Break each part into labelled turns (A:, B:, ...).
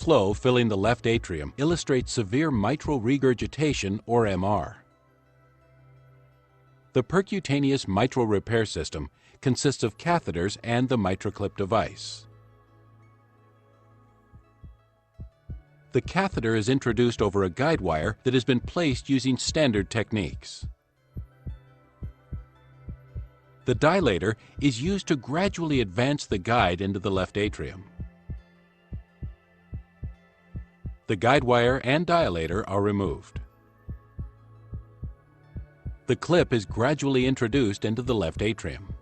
A: flow filling the left atrium illustrates severe mitral regurgitation, or MR. The percutaneous mitral repair system consists of catheters and the MitraClip device. The catheter is introduced over a guide wire that has been placed using standard techniques. The dilator is used to gradually advance the guide into the left atrium. The guide wire and dilator are removed. The clip is gradually introduced into the left atrium.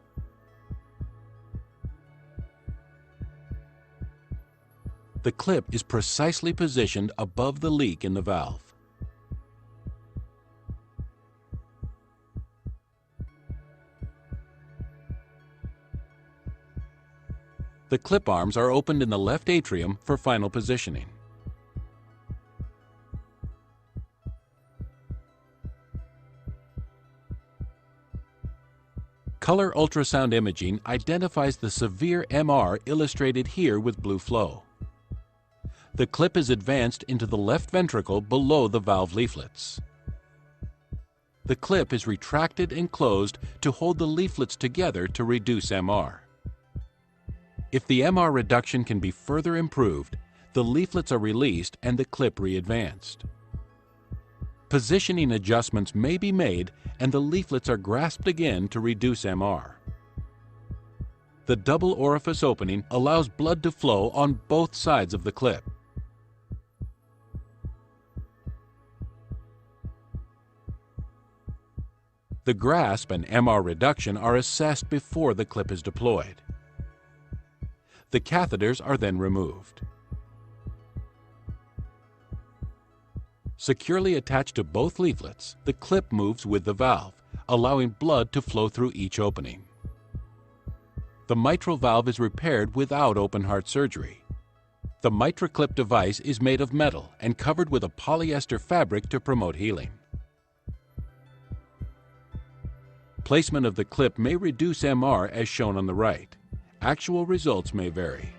A: The clip is precisely positioned above the leak in the valve. The clip arms are opened in the left atrium for final positioning. Color ultrasound imaging identifies the severe MR illustrated here with blue flow. The clip is advanced into the left ventricle below the valve leaflets. The clip is retracted and closed to hold the leaflets together to reduce MR. If the MR reduction can be further improved, the leaflets are released and the clip re-advanced. Positioning adjustments may be made and the leaflets are grasped again to reduce MR. The double orifice opening allows blood to flow on both sides of the clip. The grasp and MR reduction are assessed before the clip is deployed. The catheters are then removed. Securely attached to both leaflets, the clip moves with the valve, allowing blood to flow through each opening. The mitral valve is repaired without open heart surgery. The MitraClip device is made of metal and covered with a polyester fabric to promote healing. Placement of the clip may reduce MR as shown on the right. Actual results may vary.